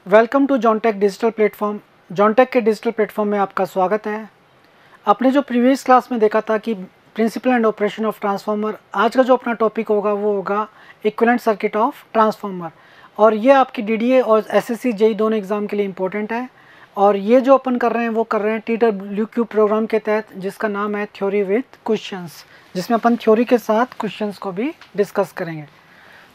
Welcome to Johntech digital platform. Johntech के digital platform में आपका स्वागत है। आपने जो प्रीवियस क्लास में देखा था कि principle and operation of transformer, आज का जो अपना टॉपिक होगा वो होगा इक्विवेलेंट सर्किट ऑफ ट्रांसफार्मर। और ये आपकी डीडीए और एसएससी जेई दोनों एग्जाम के लिए इम्पोर्टेंट है। और ये जो अपन कर रहे हैं वो कर रहे हैं TWQ प्रोग्राम के तहत, जिसका नाम है थ्योरी विथ क्वेश्चंस, जिसमें अपन थ्योरी के साथ क्वेश्चंस को भी डिस्कस करेंगे।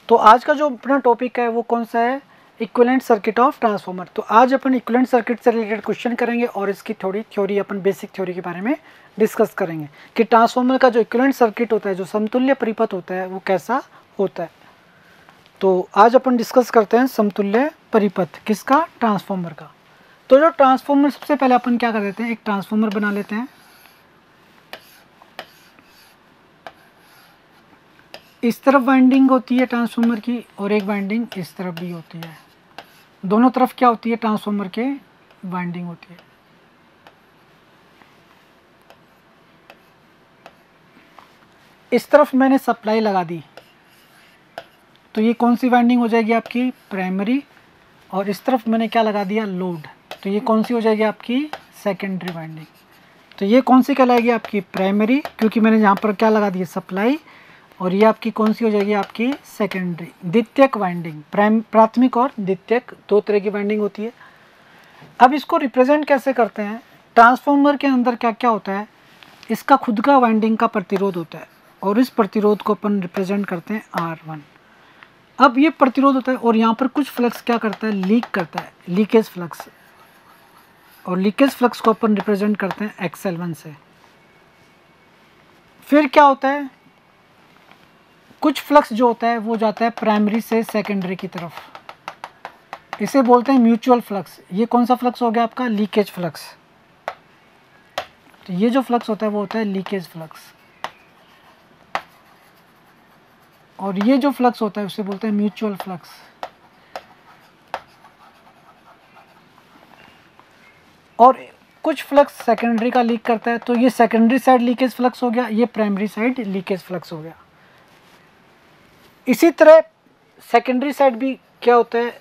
तो आज का जो अपना टॉपिक है वो कौन सा है? Equivalent circuit of transformer. तो आज अपन इक्विवेलेंट सर्किट से रिलेटेड क्वेश्चन करेंगे और इसकी थोड़ी थ्योरी, अपन बेसिक थ्योरी के बारे में डिस्कस करेंगे कि ट्रांसफार्मर का जो इक्विवेलेंट सर्किट होता है, जो समतुल्य परिपथ होता है, वो कैसा होता है। तो आज अपन डिस्कस करते हैं समतुल्य परिपथ किसका? ट्रांसफार्मर का। तो जो ट्रांसफार्मर, सबसे पहले अपन क्या कर देते हैं, एक ट्रांसफार्मर बना लेते हैं। इस तरफ वाइंडिंग होती है ट्रांसफार्मर की और एक वाइंडिंग इस तरफ भी होती है। दोनों तरफ क्या होती है ट्रांसफार्मर के? वाइंडिंग होती है। इस तरफ मैंने सप्लाई लगा दी, तो ये कौन सी वाइंडिंग हो जाएगी आपकी? प्राइमरी। और इस तरफ मैंने क्या लगा दिया? लोड। तो ये कौन सी हो जाएगी आपकी? Secondary winding. तो ये कौन सी कहलाएगी आपकी? प्राइमरी, क्योंकि मैंने यहाँ पर क्या लगा दिया? सप्लाई। और ये आपकी कौन सी हो जाएगी? आपकी सेकेंडरी। द्वितीयक वाइंडिंग, प्राथमिक और द्वितीयक, दो तरह की वाइंडिंग होती है। अब इसको रिप्रेजेंट कैसे करते हैं? ट्रांसफार्मर के अंदर क्या क्या होता है? इसका खुद का वाइंडिंग का प्रतिरोध होता है और इस प्रतिरोध को अपन रिप्रेजेंट करते हैं R1। अब ये प्रतिरोध होता है और यहाँ पर कुछ फ्लक्स क्या करता है? लीक करता है, लीकेज फ्लक्स। और लीकेज फ्लक्स को अपन रिप्रेजेंट करते हैं XL1 से। फिर क्या होता है? कुछ फ्लक्स जो होता है वो जाता है प्राइमरी से सेकेंडरी की तरफ, इसे बोलते हैं म्यूचुअल फ्लक्स। ये कौन सा फ्लक्स हो गया आपका? Leakage flux. तो ये जो फ्लक्स होता है वो होता है लीकेज फ्लक्स। और ये जो फ्लक्स होता है उसे बोलते हैं म्यूचुअल फ्लक्स। और कुछ फ्लक्स सेकेंडरी का लीक करता है, तो ये सेकेंडरी साइड लीकेज फ्लक्स हो गया, ये प्राइमरी साइड लीकेज फ्लक्स हो गया। इसी तरह सेकेंडरी साइड भी क्या होता है?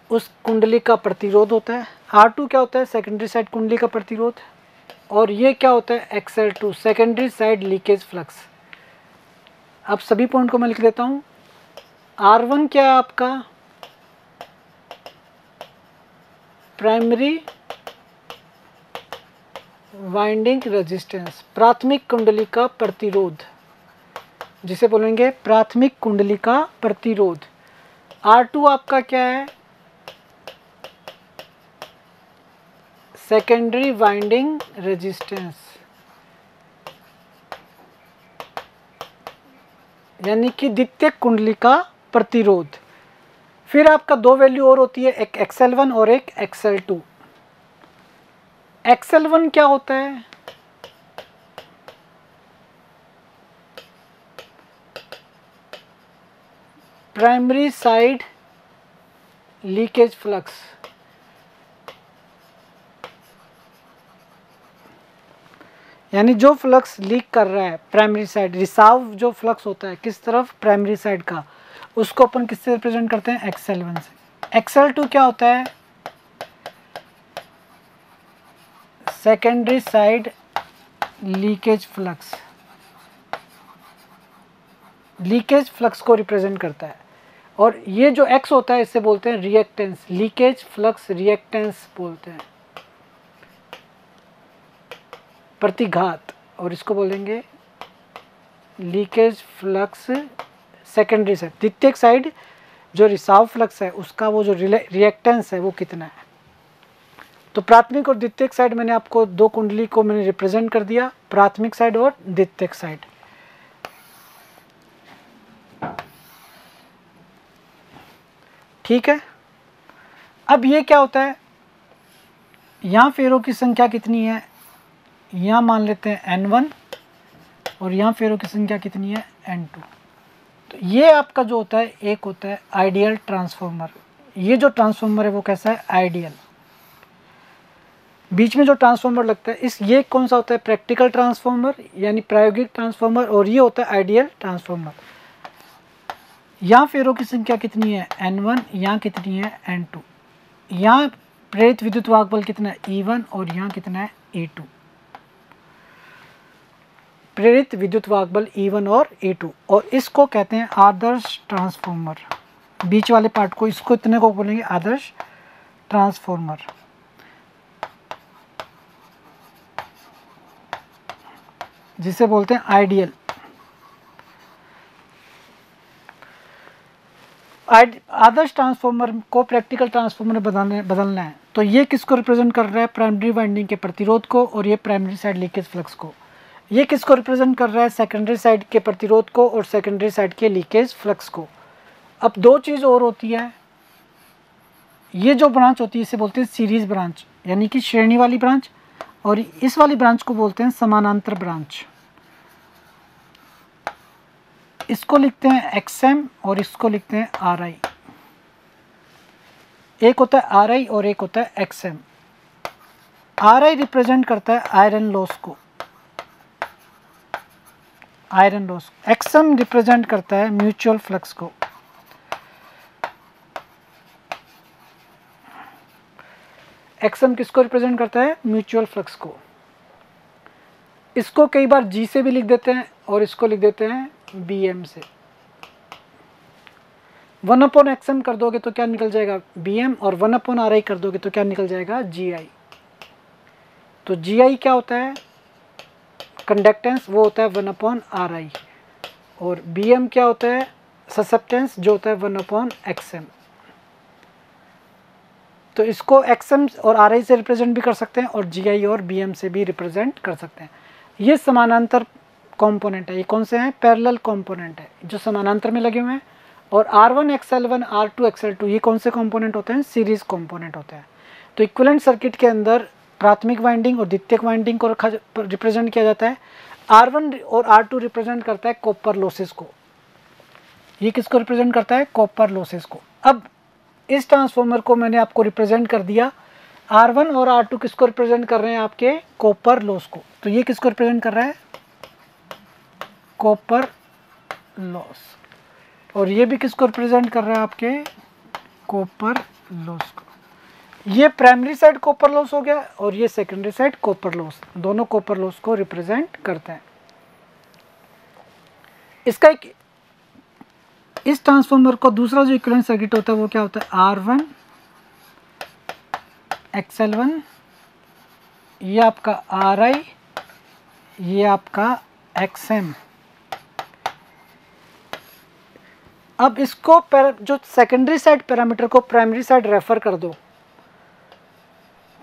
उस कुंडली का प्रतिरोध होता है। R2 क्या होता है? सेकेंडरी साइड कुंडली का प्रतिरोध। और ये क्या होता है? XL2, secondary side leakage flux. अब सभी पॉइंट को मैं लिख देता हूँ। R1 क्या है आपका? प्राइमरी वाइंडिंग रेजिस्टेंस, प्राथमिक कुंडली का प्रतिरोध, जिसे बोलेंगे प्राथमिक कुंडली का प्रतिरोध। R2 आपका क्या है? सेकेंडरी वाइंडिंग रेजिस्टेंस, यानी कि द्वितीयक कुंडली का प्रतिरोध। फिर आपका दो वैल्यू और होती है, एक XL1 और एक XL2। XL1 क्या होता है? Primary side leakage flux. यानी जो फ्लक्स लीक कर रहा है प्राइमरी साइड, रिसाव जो फ्लक्स होता है किस तरफ? प्राइमरी साइड का, उसको अपन किससे रिप्रेजेंट करते हैं? XL1 से। XL2 क्या होता है? Secondary side leakage flux, leakage flux को रिप्रेजेंट करता है। और ये जो X होता है इसे बोलते हैं रिएक्टेंस, लीकेज फ्लक्स रिएक्टेंस बोलते हैं, प्रतिघात। और इसको बोलेंगे लीकेज फ्लक्स सेकेंडरी साइड, द्वितीयक साइड जो रिसाव फ्लक्स है उसका वो जो रिएक्टेंस है वो कितना है। तो प्राथमिक और द्वितीयक साइड मैंने आपको दो कुंडली को मैंने रिप्रेजेंट कर दिया, प्राथमिक साइड और द्वितीयक साइड। ठीक है। अब ये क्या होता है? यहाँ फेरों की संख्या कितनी है? यहाँ मान लेते हैं N1 और यहाँ फेरों की संख्या कितनी है? N2। तो ये आपका जो होता है एक होता है आइडियल ट्रांसफार्मर। ये जो ट्रांसफार्मर है वो कैसा है? आइडियल। बीच में जो ट्रांसफार्मर लगता है ये कौन सा होता है? प्रैक्टिकल ट्रांसफार्मर यानी प्रायोगिक ट्रांसफार्मर। और ये होता है आइडियल ट्रांसफार्मर। यहाँ फेरों की संख्या कितनी है? N1, यहाँ कितनी है? N2। यहाँ प्रेरित विद्युत वाहक बल कितना है E1 और यहाँ कितना है E2। प्रेरित विद्युत वाहक बल E1 और E2, और इसको कहते हैं आदर्श ट्रांसफॉर्मर। बीच वाले पार्ट को, इसको इतने को बोलेंगे आदर्श ट्रांसफॉर्मर। जिसे बोलते हैं आइडियल। आदर्श ट्रांसफॉर्मर को प्रैक्टिकल ट्रांसफॉर्मर में बदलना है तो ये किसको रिप्रेजेंट कर रहा है, प्राइमरी वाइंडिंग के प्रतिरोध को, और ये प्राइमरी साइड लीकेज फ्लक्स को। ये किसको रिप्रेजेंट कर रहा है, सेकेंडरी साइड के प्रतिरोध को और सेकेंडरी साइड के लीकेज फ्लक्स को। अब दो चीज़ और होती है, ये जो ब्रांच होती है इसे बोलते हैं सीरीज ब्रांच, यानी कि श्रेणी वाली ब्रांच, और इस वाली ब्रांच को बोलते हैं समानांतर ब्रांच। इसको लिखते हैं XM और इसको लिखते हैं RI। एक होता है RI और एक होता है XM। RI रिप्रेजेंट करता है आयरन लॉस को, आयरन लॉस। XM रिप्रेजेंट करता है म्यूचुअल फ्लक्स को। XM किसको रिप्रेजेंट करता है, म्यूचुअल फ्लक्स को। इसको कई बार G से भी लिख देते हैं और इसको लिख देते हैं BM से। 1/XM कर दोगे तो क्या निकल जाएगा BM, और 1/RI कर दोगे तो क्या निकल जाएगा GI। तो GI क्या होता है, कंडक्टेंस, वो होता है 1/RI, और BM क्या होता है, ससेप्टेंस, जो होता है 1/XM। तो इसको XM और RI से रिप्रेजेंट भी कर सकते हैं और GI और BM से भी रिप्रेजेंट कर सकते हैं। ये समानांतर कंपोनेंट है। ये कौन से हैं, पैरेलल कंपोनेंट है जो समानांतर में लगे हुए हैं। और R1 XL1 R2 XL2 ये कौन से कंपोनेंट होते हैं, सीरीज कंपोनेंट होते हैं। तो इक्विवेलेंट सर्किट के अंदर प्राथमिक वाइंडिंग और द्वितीयक वाइंडिंग को रिप्रेजेंट किया जाता है। R1 और R2 रिप्रेजेंट करता है कॉपर लॉसेस को। ये किसको रिप्रेजेंट करता है, कॉपर लॉसेस को। अब इस ट्रांसफॉर्मर को मैंने आपको रिप्रेजेंट कर दिया। R1 और R2 किसको रिप्रेजेंट कर रहे हैं, आपके कॉपर लॉस को। तो ये किसको रिप्रेजेंट कर रहा है, कॉपर लॉस, और ये भी किसको रिप्रेजेंट कर रहा है, आपके कॉपर लॉस को। ये प्राइमरी साइड कॉपर लॉस हो गया और ये सेकेंडरी साइड कॉपर लॉस, दोनों कॉपर लॉस को रिप्रेजेंट करते हैं। इसका एक, इस ट्रांसफॉर्मर को दूसरा जो इक्विवेलेंट सर्किट होता है वो क्या होता है, R1 XL1, ये आपका RI, ये आपका XM। अब इसको जो सेकेंडरी साइड पैरामीटर को प्राइमरी साइड रेफर कर दो,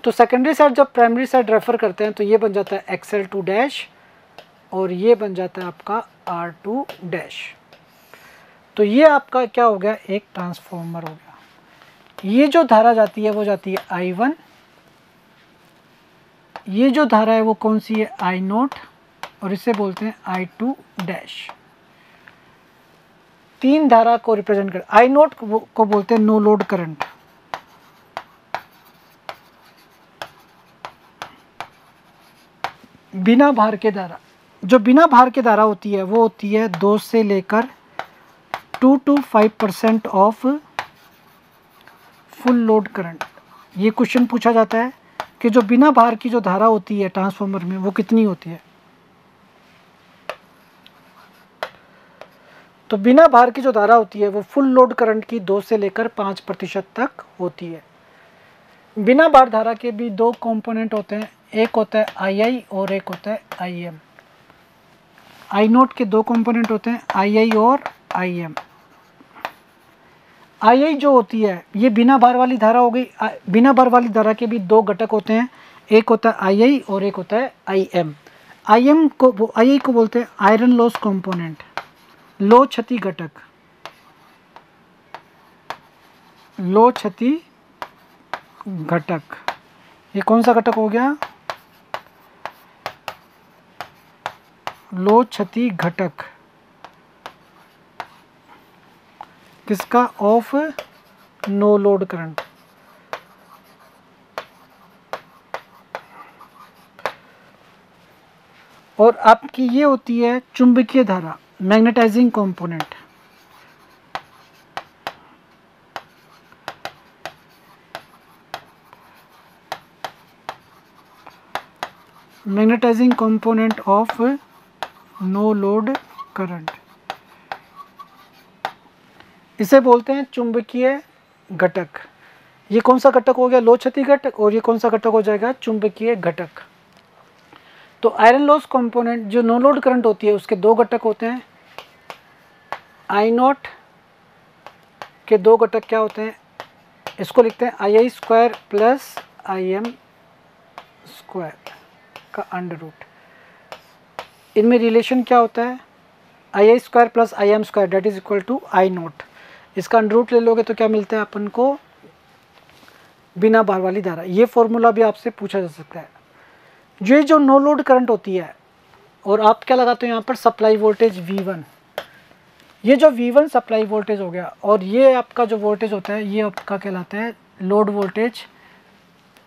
तो सेकेंडरी साइड जब प्राइमरी साइड रेफर करते हैं तो ये बन जाता है XL2 डैश और ये बन जाता है आपका R2 डैश। तो ये आपका क्या हो गया, एक ट्रांसफॉर्मर हो गया। ये जो धारा जाती है वो जाती है I1, ये जो धारा है वो कौन सी है, I0, और इसे बोलते हैं I2 डैश। तीन धारा को रिप्रेजेंट कर, I0 को बोलते हैं नो लोड करंट, बिना भार के धारा। जो बिना भार के धारा होती है वो होती है 2 से लेकर 2 to 5% of full load current. ये क्वेश्चन पूछा जाता है कि जो बिना भार की जो धारा होती है ट्रांसफॉर्मर में वो कितनी होती है। तो बिना भार की जो धारा होती है वो फुल लोड करंट की 2 से लेकर 5% तक होती है। बिना भार धारा के भी दो कंपोनेंट होते हैं, एक होता है II और एक होता है IM। I0 के दो कंपोनेंट होते हैं, II और IM। II जो होती है ये बिना भार वाली धारा हो गई। बिना भार वाली धारा के भी दो घटक होते हैं, एक होता है II और एक होता है IM। II को बोलते हैं आयरन लॉस कंपोनेंट, लो क्षति घटक, लो क्षति घटक। ये कौन सा घटक हो गया, लो क्षति घटक, किसका, ऑफ नो लोड करंट। और आपकी ये होती है चुंबकीय धारा, magnetising component. Magnetising component of no load current, इसे बोलते हैं चुंबकीय घटक। ये कौन सा घटक हो गया? लो क्षति घटक। और ये कौन सा घटक हो जाएगा? चुंबकीय घटक। तो आयरन लॉस कंपोनेंट जो नो लोड करंट होती है उसके दो घटक होते हैं। आई नॉट के दो घटक क्या होते हैं? इसको लिखते हैं I I square plus I M square का अंडर रूट। इनमें रिलेशन क्या होता है? I I square plus I M square that is equal to I naught. इसका अंडर रूट ले लोगे तो क्या मिलता है अपन को? बिना भार वाली धारा। ये फॉर्मूला भी आपसे पूछा जा सकता है। जो नो लोड करंट होती है और आप क्या लगाते हो यहाँ पर? Supply voltage V1। ये जो V1 सप्लाई वोल्टेज हो गया और ये आपका जो वोल्टेज होता है ये आपका कहलाता है लोड वोल्टेज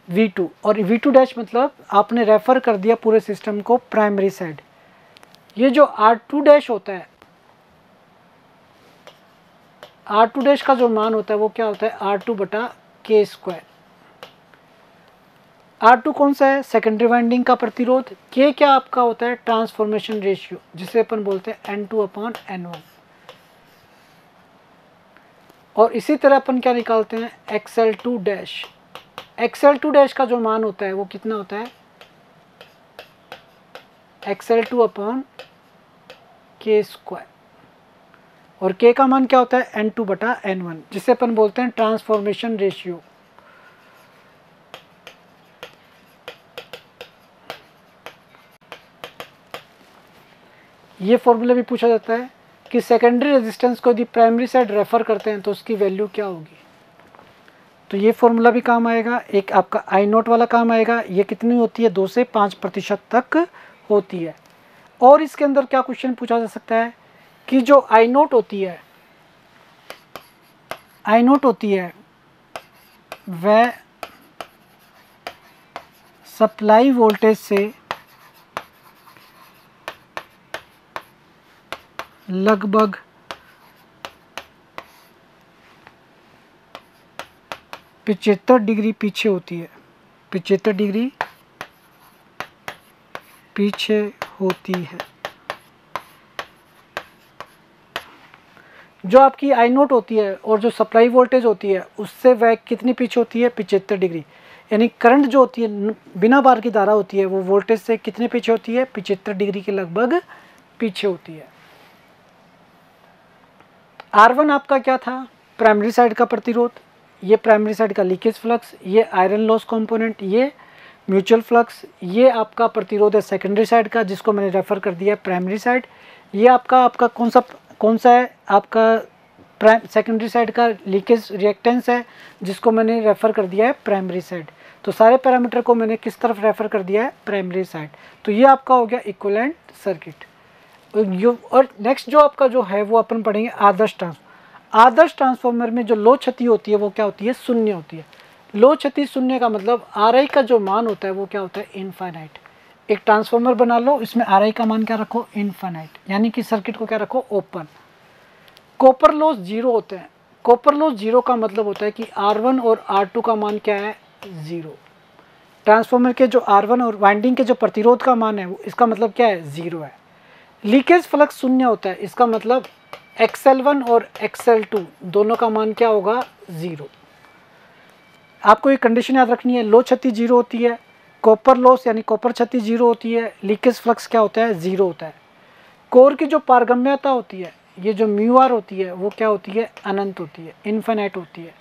V2। और V2 डैश मतलब आपने रेफर कर दिया पूरे सिस्टम को प्राइमरी साइड। ये जो R2 डैश होता है, R2 डैश का जो मान होता है वो क्या होता है? R2 बटा K स्क्वायर। R2 कौन सा है? सेकेंडरी वाइंडिंग का प्रतिरोध। K क्या आपका होता है? ट्रांसफॉर्मेशन रेशियो, जिसे अपन बोलते हैं N2/N1। और इसी तरह अपन क्या निकालते हैं? XL2 dash. XL2 डैश का जो मान होता है वो कितना होता है? XL2/K square. और K का मान क्या होता है? N2/N1, जिसे अपन बोलते हैं ट्रांसफॉर्मेशन रेशियो। ये फॉर्मूला भी पूछा जाता है कि सेकेंडरी रेजिस्टेंस को यदि प्राइमरी साइड रेफर करते हैं तो उसकी वैल्यू क्या होगी। तो ये फॉर्मूला भी काम आएगा। एक आपका आई नोट वाला काम आएगा। ये कितनी होती है? 2 से 5% तक होती है। और इसके अंदर क्या क्वेश्चन पूछा जा सकता है कि जो आई नोट होती है वह सप्लाई वोल्टेज से लगभग 75 डिग्री पीछे होती है। 75 डिग्री पीछे होती है। जो आपकी आई नोट होती है और जो सप्लाई वोल्टेज होती है उससे वह कितनी पीछे होती है? 75 डिग्री। यानी करंट जो होती है बिना बार की धारा होती है वो वोल्टेज से कितने पीछे होती है? 75 डिग्री के लगभग पीछे होती है। R1 आपका क्या था? प्राइमरी साइड का प्रतिरोध, ये प्राइमरी साइड का लीकेज फ्लक्स, ये आयरन लॉस कंपोनेंट, ये म्यूचुअल फ्लक्स, ये आपका प्रतिरोध है सेकेंडरी साइड का जिसको मैंने रेफर कर दिया है प्राइमरी साइड। ये आपका कौन सा है? आपका सेकेंडरी साइड का लीकेज रिएक्टेंस है जिसको मैंने रेफर कर दिया है प्राइमरी साइड। तो सारे पैरामीटर को मैंने किस तरफ रेफर कर दिया है? Primary side. तो ये आपका हो गया इक्विवेलेंट सर्किट। और नेक्स्ट जो आपका जो है वो अपन पढ़ेंगे आदर्श ट्रांसफार्मर। आदर्श ट्रांसफार्मर में जो लो क्षति होती है वो क्या होती है? शून्य होती है। लो क्षति शून्य का मतलब RI का जो मान होता है वो क्या होता है? इनफाइनाइट। एक ट्रांसफार्मर बना लो, इसमें RI का मान क्या रखो? इनफाइनाइट। यानी कि सर्किट को क्या रखो? ओपन। कॉपर लॉस 0 होते हैं। कॉपर लॉस 0 का मतलब होता है कि R1 और R2 का मान क्या है? 0। ट्रांसफार्मर के जो R1 और वाइंडिंग के जो प्रतिरोध का मान है इसका मतलब क्या है? 0 है। लीकेज फ्लक्स शून्य होता है, इसका मतलब XL1 और XL2 दोनों का मान क्या होगा? 0। आपको ये कंडीशन याद रखनी है। लो क्षति 0 होती है, कॉपर लॉस यानी कॉपर क्षति 0 होती है, लीकेज फ्लक्स क्या होता है? 0 होता है। कोर की जो पारगम्यता होती है, ये जो μr होती है वो क्या होती है? अनंत होती है, इन्फिनाइट होती है,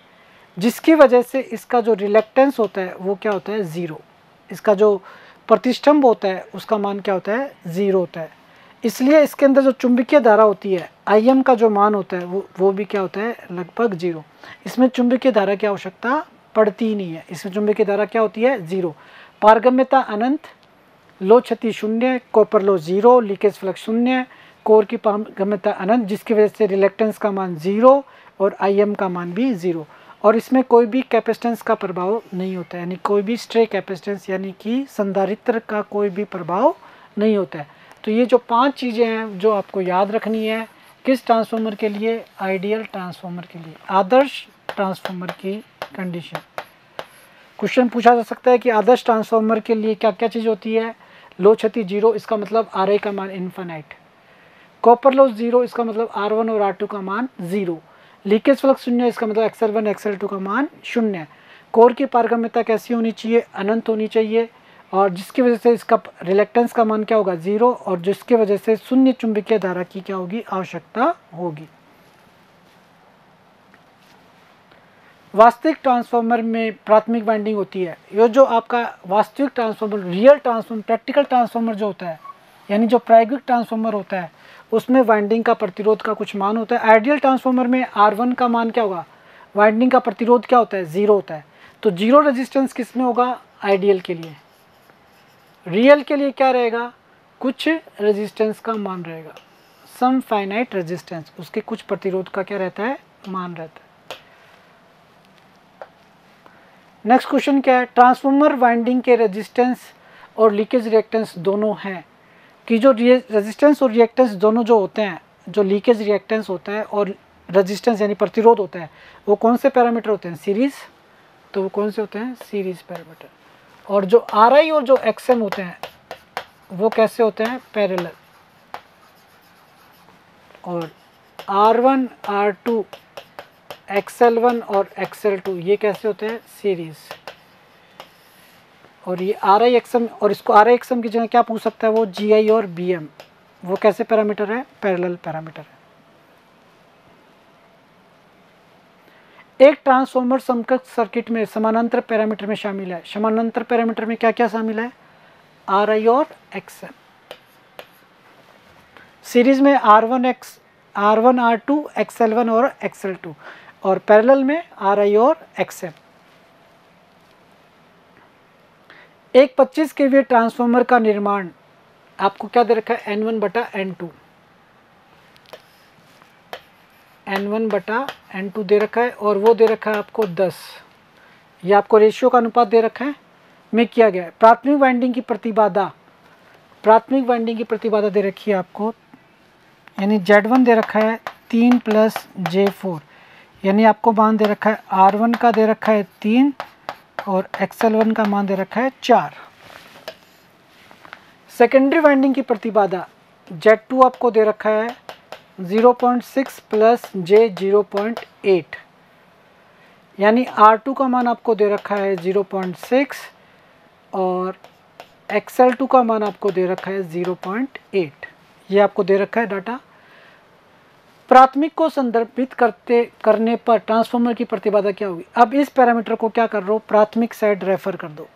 जिसकी वजह से इसका जो रिलेक्टेंस होता है वो क्या होता है? 0। इसका जो प्रतिष्ठंभ होता है उसका मान क्या होता है? 0 होता है। इसलिए इसके अंदर जो चुंबकीय धारा होती है IM का जो मान होता है वो भी क्या होता है? लगभग 0। इसमें चुंबकीय धारा की आवश्यकता पड़ती ही नहीं है। इसमें चुंबकीय धारा क्या होती है? 0। पारगम्यता अनंत, लो क्षति 0, copper loss 0, leakage flux 0, core की पारगम्यता अनंत जिसकी वजह से रिलेक्टेंस का मान 0 और IM का मान भी 0। और इसमें कोई भी कैपेसिटेंस का प्रभाव नहीं होता है, यानी कोई भी स्ट्रे कैपेसिटेंस यानी कि संधारित्र का कोई भी प्रभाव नहीं होता है। तो ये जो 5 चीज़ें हैं जो आपको याद रखनी है किस ट्रांसफार्मर के लिए? आइडियल ट्रांसफार्मर के लिए, आदर्श ट्रांसफार्मर की कंडीशन। क्वेश्चन पूछा जा सकता है कि आदर्श ट्रांसफार्मर के लिए क्या क्या चीज़ होती है? लो क्षति 0, इसका मतलब आर आई का मान इन्फानाइट। कॉपर लॉस 0, इसका मतलब R1 और R2 का मान 0। लीकेज फ्लक्स 0, इसका मतलब XL1 XL2 का मान 0। कोर की पारगम्यता कैसी होनी चाहिए? अनंत होनी चाहिए, और जिसकी वजह से इसका रिलेक्टेंस का मान क्या होगा? 0, और जिसकी वजह से शून्य चुंबकीय धारा की क्या होगी? आवश्यकता होगी। वास्तविक ट्रांसफार्मर में प्राथमिक वाइंडिंग होती है। ये जो आपका वास्तविक transformer, real transformer, practical transformer जो होता है, यानी जो प्रायोगिक ट्रांसफार्मर होता है, उसमें वाइंडिंग का प्रतिरोध का कुछ मान होता है। आइडियल ट्रांसफार्मर में R1 का मान क्या होगा? वाइंडिंग का प्रतिरोध क्या होता है? 0 होता है। तो 0 रेजिस्टेंस किस में होगा? आइडियल के लिए। रियल के लिए क्या रहेगा? कुछ रेजिस्टेंस का मान रहेगा, सम फाइनाइट रेजिस्टेंस, उसके कुछ प्रतिरोध का क्या रहता है? मान रहता है। नेक्स्ट क्वेश्चन क्या है? ट्रांसफार्मर वाइंडिंग के रेजिस्टेंस और लीकेज रिएक्टेंस दोनों हैं, कि जो रेजिस्टेंस और रिएक्टेंस दोनों जो होते हैं, जो लीकेज रिएक्टेंस होता है और रेजिस्टेंस यानी प्रतिरोध होता है, वो कौन से पैरामीटर होते हैं? सीरीज। तो वो कौन से होते हैं? Series parameter. और जो RI और जो XM होते हैं वो कैसे होते हैं? पैरेलल। और R1 R2 XL1 और XL2 ये कैसे होते हैं? सीरीज। और ये RI XM, और इसको RI XM की जगह क्या पूछ सकता है? वो GI और BM, वो कैसे पैरामीटर है? पैरेलल पैरामीटर है। एक ट्रांसफार्मर समकक्ष सर्किट में समानांतर पैरामीटर में शामिल है। समानांतर पैरामीटर में क्या क्या शामिल है? RI और XM। सीरीज में R1 R2 XL1 और XL2, और पैरेलल में RI और XM। एक 25 kVA ट्रांसफार्मर का निर्माण आपको क्या दे रखा है? N1/N2। N1/N2 दे रखा है, और वो दे रखा है आपको 10। ये आपको रेशियो का अनुपात दे रखा है में किया गया है। प्राथमिक वाइंडिंग की प्रतिबाधा, प्राथमिक वाइंडिंग की प्रतिबाधा दे रखी है आपको, यानी Z1 दे रखा है 3 + J4, यानी आपको मान दे रखा है R1 का दे रखा है 3 और XL1 का मान दे रखा है 4। सेकेंडरी वाइंडिंग की प्रतिबाधा Z2 आपको दे रखा है 0.6 + J 0.8, यानी R2 का मान आपको दे रखा है 0.6 और XL2 का मान आपको दे रखा है 0.8। ये आपको दे रखा है डाटा। प्राथमिक को संदर्भित करने पर ट्रांसफार्मर की प्रतिबाधा क्या होगी? अब इस पैरामीटर को क्या कर रहे हो? प्राथमिक साइड रेफर कर दो,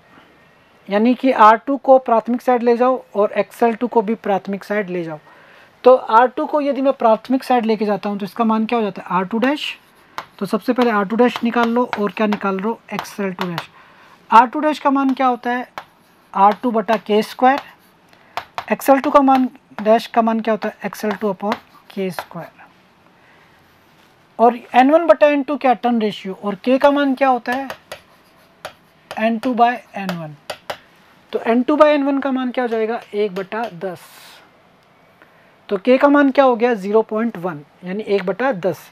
यानी कि R2 को प्राथमिक साइड ले जाओ और XL2 को भी प्राथमिक साइड ले जाओ। तो R2 को यदि मैं प्राथमिक साइड लेके जाता हूँ तो इसका मान क्या हो जाता है? R2'। तो सबसे पहले R2' निकाल लो, और क्या निकाल लो? XL2'। R2' का मान क्या होता है? R2/K²। XL2 का मान डैश का मान क्या होता है? XL2/K²। और N1/N2 क्या? Turn ratio. और K का मान क्या होता है? N2/N1। तो N2/N1 का मान क्या हो जाएगा? 1/10। तो K का मान क्या हो गया? 0.1, यानी 1/10।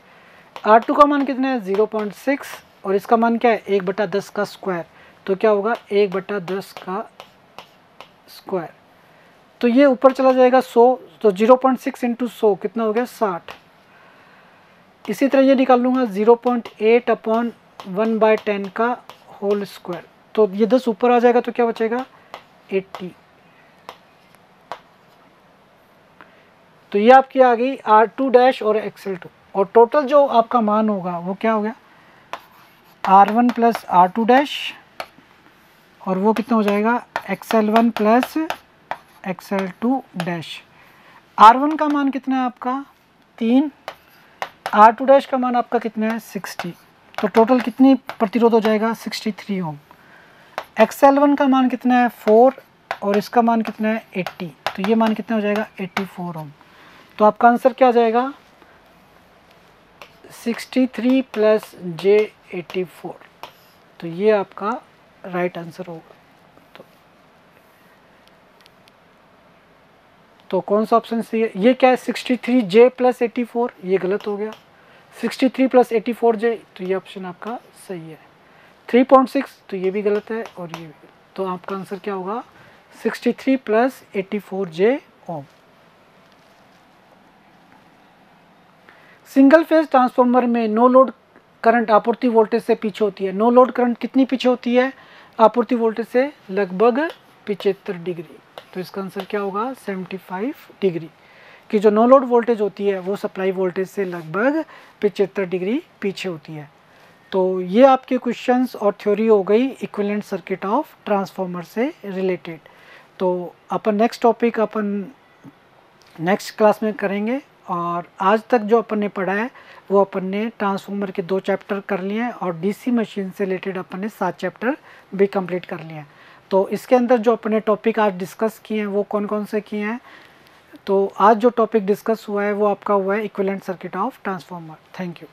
R2 का मान कितना है? 0.6, और इसका मान क्या है? 1/10 का स्क्वायर। तो क्या होगा? 1/10 का स्क्वायर। तो ये ऊपर चला जाएगा 100, तो 0.6 × 100 कितना हो गया? 60। इसी तरह ये निकाल लूँगा 0.8/1/10 का होल स्क्वायर। तो ये 10 ऊपर आ जाएगा, तो क्या बचेगा? 80। तो ये आपकी आ गई R2' और XL2, और टोटल जो आपका मान होगा वो क्या हो गया? R1 + R2', और वो कितना हो जाएगा? XL1 + XL2'। R1 का मान कितना है आपका? 3। R2' का मान आपका कितना है? 60। तो टोटल कितनी प्रतिरोध हो जाएगा? 63 ओम। XL1 का मान कितना है? 4, और इसका मान कितना है? 80। तो ये मान कितना हो जाएगा? 84 ओम। तो आपका आंसर क्या आ जाएगा? 63 + J 84। तो ये आपका राइट आंसर होगा। तो कौन सा ऑप्शन सही है? ये क्या है? 63J + 84, ये गलत हो गया। 63 + 84J, तो ये ऑप्शन आपका सही है। 3.6, तो ये भी गलत है, और ये भी। तो आपका आंसर क्या होगा? 63 प्लस 84 J ओम। सिंगल फेज ट्रांसफार्मर में नो लोड करंट आपूर्ति वोल्टेज से पीछे होती है। नो लोड करंट कितनी पीछे होती है आपूर्ति वोल्टेज से? लगभग 75 डिग्री। तो इसका आंसर क्या होगा? 75 डिग्री कि जो नो लोड वोल्टेज होती है वो सप्लाई वोल्टेज से लगभग 75 डिग्री पीछे होती है। तो ये आपके क्वेश्चंस और थ्योरी हो गई इक्विवेलेंट सर्किट ऑफ ट्रांसफार्मर से रिलेटेड। तो अपन नेक्स्ट टॉपिक अपन नेक्स्ट क्लास में करेंगे। और आज तक जो अपन ने पढ़ा है वो अपन ने ट्रांसफार्मर के 2 चैप्टर कर लिए हैं और डीसी मशीन से रिलेटेड अपन ने 7 चैप्टर भी कंप्लीट कर लिए हैं। तो इसके अंदर जो अपन ने टॉपिक आज डिस्कस किए हैं वो कौन कौन से किए हैं? तो आज जो टॉपिक डिस्कस हुआ है वो आपका हुआ है equivalent circuit of transformer. Thank you.